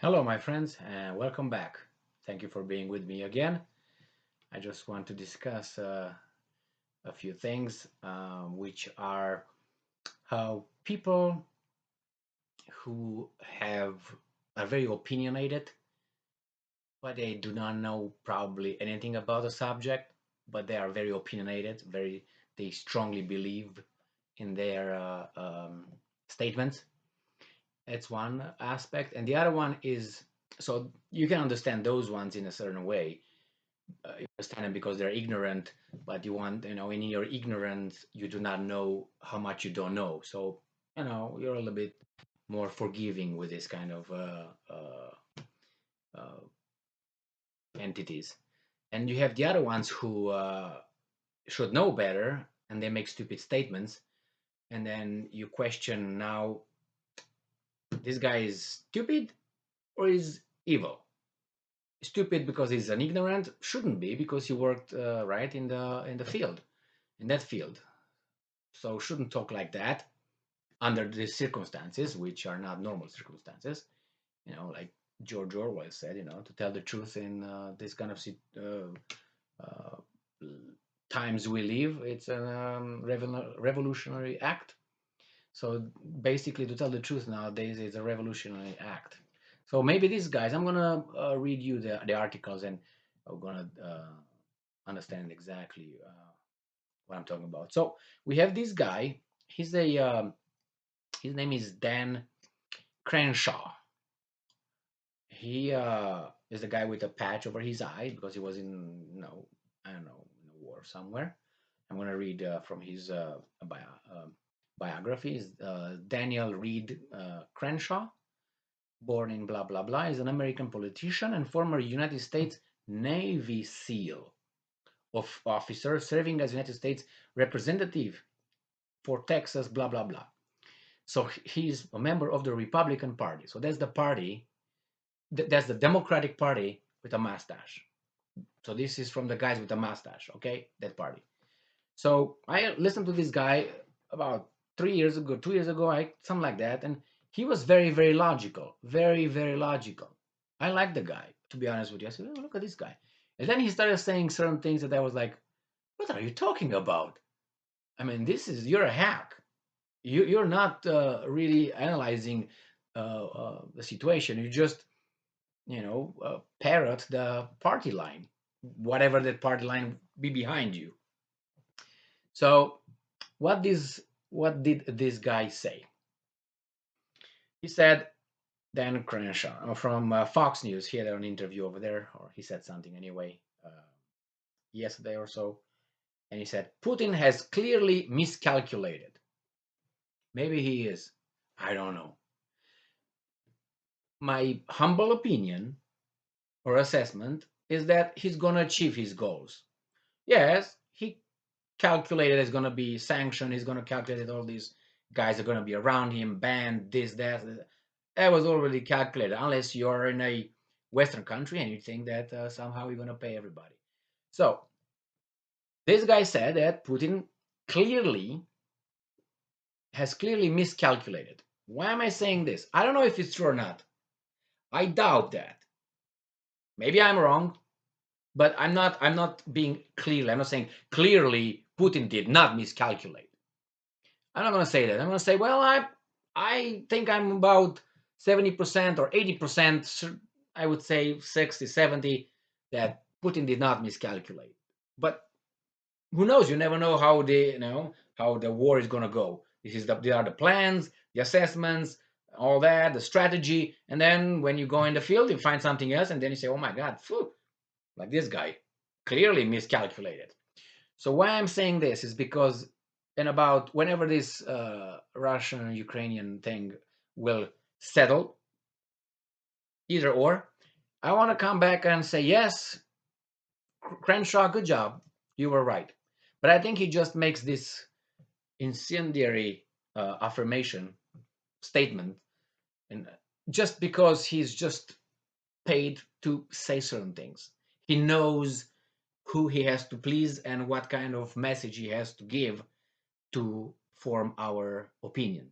Hello, my friends, and welcome back. Thank you for being with me again. I just want to discuss a few things, which are how people who are very opinionated, but they do not know probably anything about the subject, but they are very opinionated, they strongly believe in their statements. That's one aspect, and the other one is so you can understand those ones in a certain way. You understand them because they're ignorant, but in your ignorance, you do not know how much you don't know. So, you're a little bit more forgiving with this kind of uh, entities. And you have the other ones who should know better and they make stupid statements. And then you question now, this guy is stupid or is evil? Stupid because he's an ignorant, shouldn't be because he worked right in the field, in that field. So shouldn't talk like that under these circumstances, which are not normal circumstances. Like George Orwell said, to tell the truth in this kind of uh, times we live, it's a revolutionary act. So basically, to tell the truth nowadays is a revolutionary act. So maybe these guys, I'm gonna read you the articles, and I'm gonna understand exactly what I'm talking about. So we have this guy. His name is Dan Crenshaw. He is the guy with a patch over his eye because he was in, I don't know, in a war somewhere. I'm gonna read from his biography. Is Daniel Reed Crenshaw, born in blah blah blah, is an American politician and former United States Navy SEAL of officer serving as United States representative for Texas, blah blah blah. So he's a member of the Republican Party. So that's the party, that's the Democratic Party with a mustache. So this is from the guys with a mustache, okay? That party. So I listened to this guy about 3 years ago, 2 years ago, something like that, and he was very, very logical, very, very logical. I like the guy, to be honest with you. I said, oh, look at this guy. And then he started saying certain things that I was like, what are you talking about? I mean, you're a hack. You're not really analyzing the situation. You just, parrot the party line, whatever that party line be behind you. So what did this guy say? He said, Dan Crenshaw from Fox News. He had an interview over there, or he said something anyway, yesterday or so, and he said Putin has clearly miscalculated. Maybe he is. I don't know. My humble opinion or assessment is that he's gonna achieve his goals. Yes, he calculated there's gonna be sanction. He's gonna calculate that all these guys are gonna be around him, banned, this, that. That was already calculated. Unless you're in a Western country and you think that somehow you're gonna pay everybody. So this guy said that Putin clearly clearly miscalculated. Why am I saying this? I don't know if it's true or not. I doubt that. Maybe I'm wrong, but I'm not being clear. I'm not saying clearly Putin did not miscalculate. I'm not going to say that. I'm going to say, well, I think I'm about 70% or 80%, I would say 60, 70, that Putin did not miscalculate. But who knows? You never know how the war is going to go. There are the plans, the assessments, all that, the strategy, and then when you go in the field, you find something else, and then you say, "Oh my God, phew, like this guy clearly miscalculated." So why I'm saying this is because in about whenever this Russian Ukrainian thing will settle, either or, I want to come back and say yes, Crenshaw, good job, you were right. But I think he just makes this incendiary affirmation statement, and just because he's just paid to say certain things, he knows who he has to please and what kind of message he has to give to form our opinion.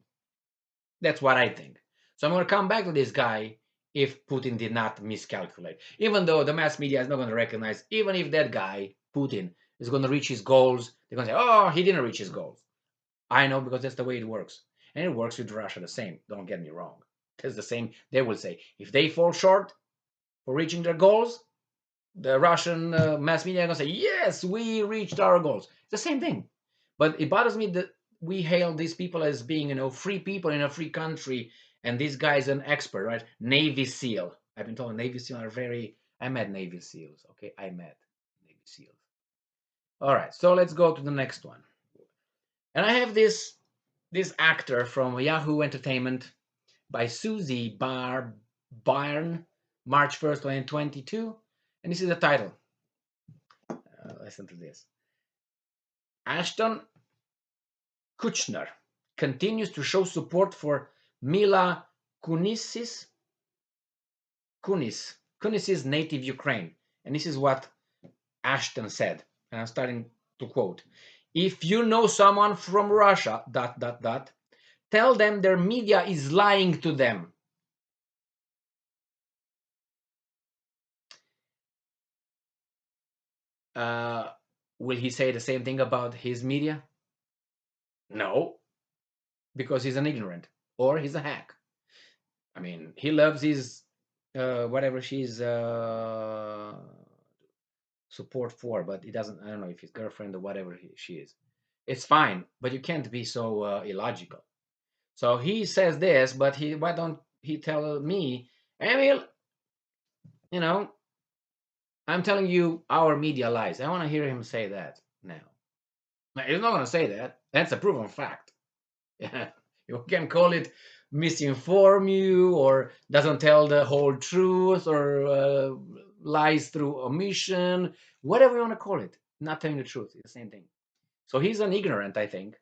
That's what I think. So I'm going to come back to this guy if Putin did not miscalculate. Even though the mass media is not going to recognize, even if that guy, Putin, is going to reach his goals, they're going to say, oh, he didn't reach his goals. I know, because that's the way it works. And it works with Russia the same. Don't get me wrong. It's the same. They will say, if they fall short for reaching their goals, the Russian mass media are going to say, yes, we reached our goals. It's the same thing. But it bothers me that we hail these people as being, free people in a free country, and this guy's an expert, right? Navy SEAL. I've been told Navy SEAL are very. I met Navy SEALs. Okay, I met Navy SEALs. All right, so let's go to the next one. And I have this actor from Yahoo Entertainment by Susie Byrne, March 1st, 2022, and this is the title. Listen to this. Ashton Kushner continues to show support for Mila Kunis's native Ukraine. And this is what Ashton said. And I'm starting to quote. If you know someone from Russia, ... tell them their media is lying to them. Will he say the same thing about his media? No, because he's an ignorant or he's a hack. I mean, he loves his whatever she's support for, but he doesn't. I don't know if his girlfriend or whatever she is. It's fine, but you can't be so illogical. So he says this, but why don't he tell me, Emil? I'm telling you, our media lies. I want to hear him say that now. He's not going to say that. That's a proven fact. Yeah. You can call it misinform you, or doesn't tell the whole truth, or lies through omission, whatever you want to call it. Not telling the truth. It's the same thing. So he's an ignorant, I think.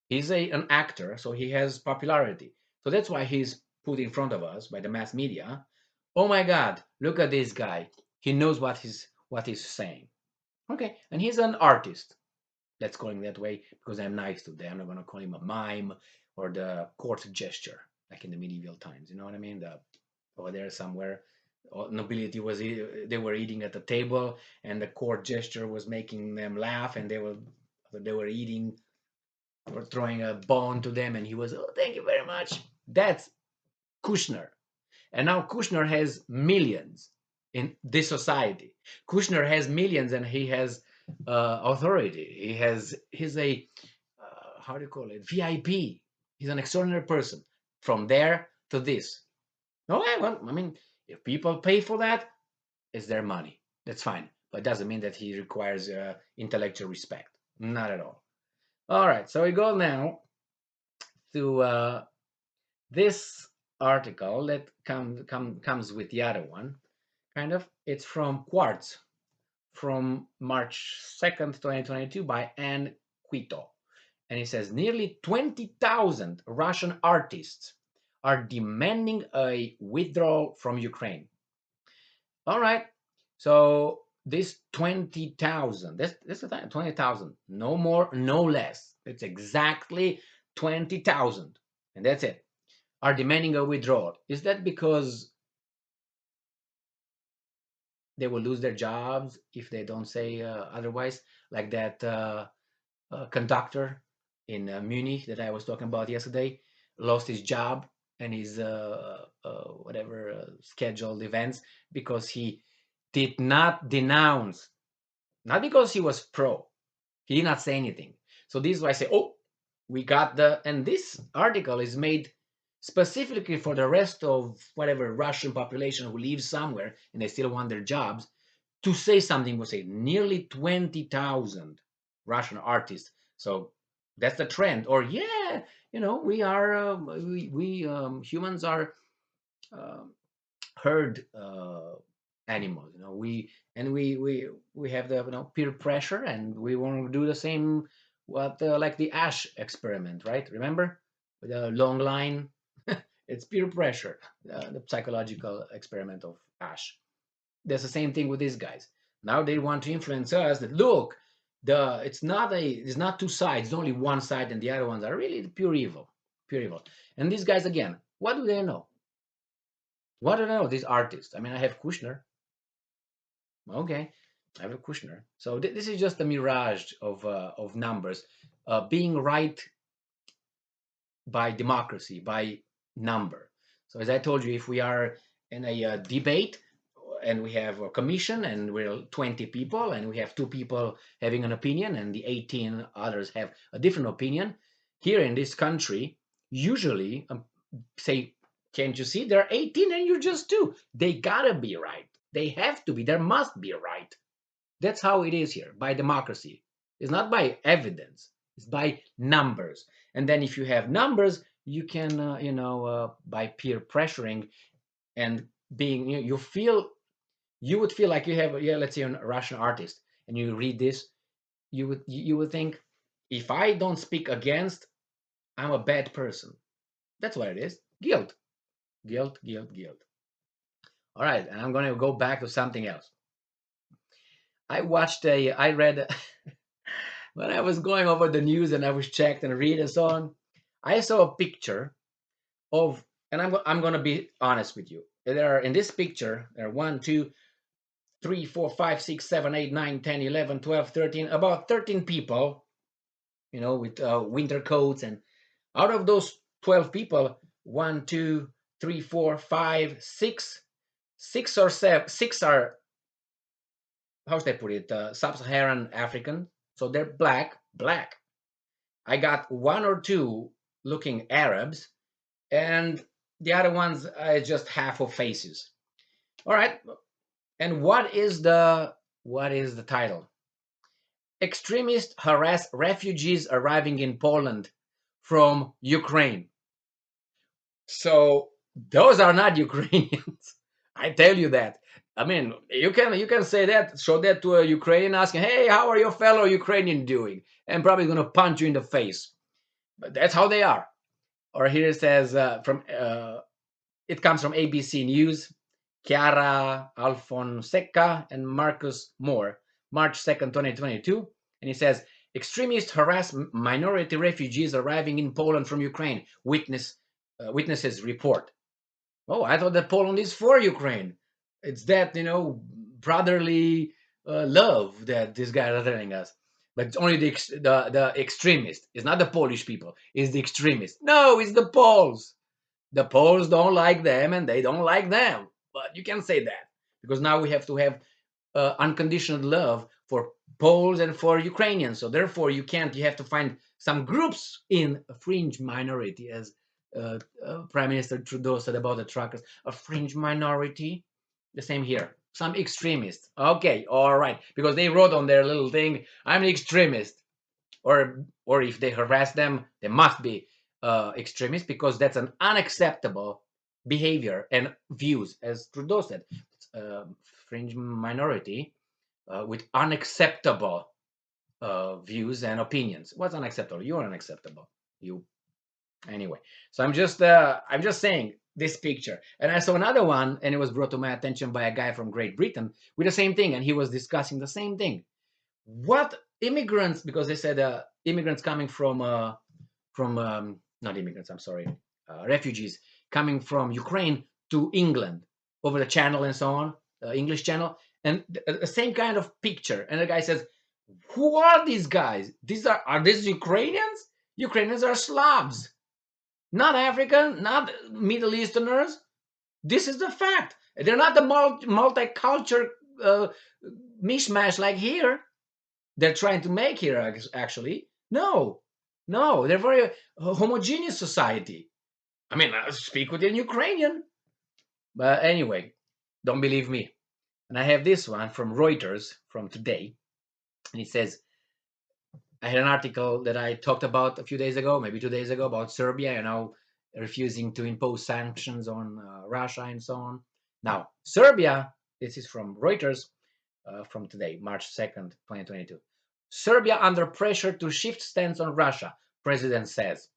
He's an actor, so he has popularity. So that's why he's put in front of us by the mass media. Oh my God, look at this guy. He knows what he's saying. Okay, and he's an artist. Let's call him that way because I'm nice to them. I'm not going to call him a mime or the court gesture like in the medieval times. You know what I mean? Over there somewhere, nobility they were eating at the table, and the court gesture was making them laugh, and they were eating or throwing a bone to them, and he was, oh, thank you very much. That's Kushner. And now Kushner has millions in this society. Kushner has millions, and he has authority. He's a how do you call it? VIP. He's an extraordinary person. From there to this. Okay, well, I mean, if people pay for that, it's their money. That's fine. But it doesn't mean that he requires intellectual respect. Not at all. All right, so we go now to this article that comes with the other one. Kind of. It's from Quartz, from March 2nd, 2022, by Ann Quito. And it says nearly 20,000 Russian artists are demanding a withdrawal from Ukraine. All right. So this 20,000, that's the time, 20,000, no more, no less. It's exactly 20,000. And that's it. Are demanding a withdrawal. Is that because they will lose their jobs if they don't say otherwise? Like that conductor in Munich that I was talking about yesterday lost his job and his whatever scheduled events because he did not denounce, not because he was pro, he did not say anything. So this is why I say, oh, we got and this article is made specifically for the rest of whatever Russian population who lives somewhere and they still want their jobs, to say something. We'll say nearly 20,000 Russian artists. So that's the trend. Or yeah, we are we humans are herd animals. We have the peer pressure, and we want to do the same. Like the Ash experiment, right? Remember with the long line. It's peer pressure, the psychological experiment of Ash. There's the same thing with these guys. Now they want to influence us that look, it's not two sides, it's only one side, and the other ones are really pure evil. And these guys again, what do they know? What do I know? These artists. I mean, I have Kushner. Okay, I have a Kushner. So this is just a mirage of numbers, being right by democracy, by number. So as I told you, if we are in a debate and we have a commission and we're 20 people and we have two people having an opinion and the 18 others have a different opinion, here in this country, usually say, can't you see? There are 18 and you're just two. They gotta be right. They have to be. There must be a right. That's how it is here by democracy. It's not by evidence. It's by numbers. And then if you have numbers, you can, by peer pressuring and being, you feel, you would feel like you have, yeah, let's say a Russian artist, and you read this, you would think, if I don't speak against, I'm a bad person. That's what it is. Guilt, guilt, guilt, guilt. All right, and I'm going to go back to something else. I read when I was going over the news and I was checked and read and so on, I saw a picture of, and I'm going to be honest with you. There are in this picture, there are 1, 2, 3, 4, 5, 6, 7, 8, 9, 10, 11, 12, 13, about 13 people, with winter coats. And out of those 12 people, 1, 2, 3, 4, 5, 6, 6 or 7, 6 are, how should I put it, sub-Saharan African. So they're black. I got one or two looking Arabs, and the other ones are just half of faces. All right. And what is the title? Extremists harass refugees arriving in Poland from Ukraine. So those are not Ukrainians. I tell you that. I mean, you can say that, show that to a Ukrainian, asking, "Hey, how are your fellow Ukrainian doing?" And probably going to punch you in the face. But that's how they are. Or here it says it comes from ABC News. Chiara Alfonseca and Marcus Moore, March 2nd, 2022. And he says, extremists harass minority refugees arriving in Poland from Ukraine. Witnesses report. Oh, I thought that Poland is for Ukraine. It's that, brotherly love that these guys are telling us. But it's only the extremist. It's not the Polish people. It's the extremists. No, it's the Poles. The Poles don't like them and they don't like them. But you can say that because now we have to have unconditional love for Poles and for Ukrainians. So therefore, you have to find some groups in a fringe minority, as Prime Minister Trudeau said about the truckers, a fringe minority. The same here. Some extremists. Okay, all right, because they wrote on their little thing, "I'm an extremist," or if they harass them, they must be extremists because that's an unacceptable behavior and views, as Trudeau said. Fringe minority with unacceptable views and opinions. What's unacceptable? You're unacceptable. You anyway. So I'm just saying this picture, and I saw another one, and it was brought to my attention by a guy from Great Britain with the same thing, and he was discussing the same thing. What immigrants? Because they said immigrants coming from not immigrants. I'm sorry, refugees coming from Ukraine to England over the channel and so on, English channel, and the same kind of picture. And the guy says, "Who are these guys? Are these Ukrainians? Ukrainians are Slavs, not African, not Middle Easterners. This is the fact. They're not the multicultural mishmash like here. They're trying to make here, actually. No, they're very homogeneous society. I mean, I speak with an Ukrainian. But anyway, don't believe me. And I have this one from Reuters from today. And it says, I had an article that I talked about a few days ago, maybe 2 days ago, about Serbia, refusing to impose sanctions on Russia and so on. Now, Serbia, this is from Reuters from today, March 2nd, 2022. Serbia under pressure to shift stance on Russia, president says.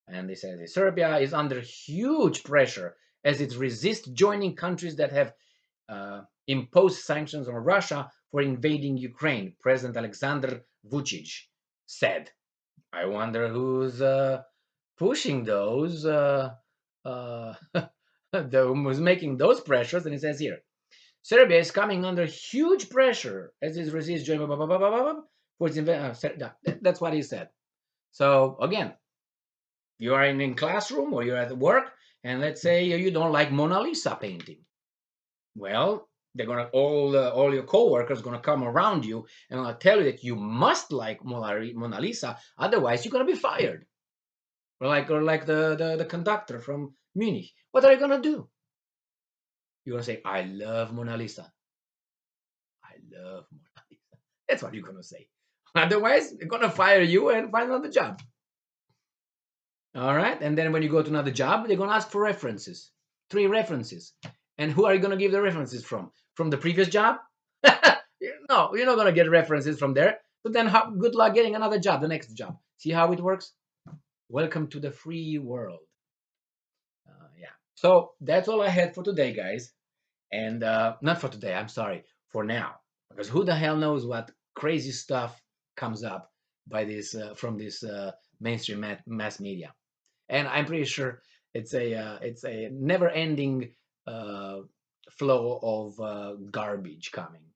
And they say Serbia is under huge pressure as it resists joining countries that have imposed sanctions on Russia for invading Ukraine, President Alexander Vucic said. I wonder who's pushing those who was making those pressures, and it says here, Serbia is coming under huge pressure as it receives joint for its that's what he said. So again, you are in a classroom or you're at work, and let's say you don't like Mona Lisa painting. Well, they're gonna all your coworkers gonna come around you and gonna tell you that you must like Mona Lisa, otherwise you're gonna be fired. Or like the conductor from Munich. What are you gonna do? You're gonna say, "I love Mona Lisa. I love Mona Lisa." That's what you're gonna say. Otherwise, they're gonna fire you and find another job. All right, and then when you go to another job, they're gonna ask for references, 3 references. And who are you gonna give the references from? From the previous job? No, you're not gonna get references from there. But then, good luck getting another job, the next job. See how it works? Welcome to the free world. Yeah. So that's all I had for today, guys. And not for today. I'm sorry. For now, because who the hell knows what crazy stuff comes up by this from this mainstream mass media. And I'm pretty sure it's a never-ending flow of garbage coming.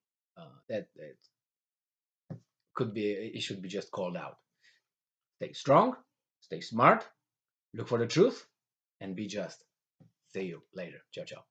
That could be it should be just called out. Stay strong, stay smart, look for the truth, and be just. See you later. Ciao, ciao.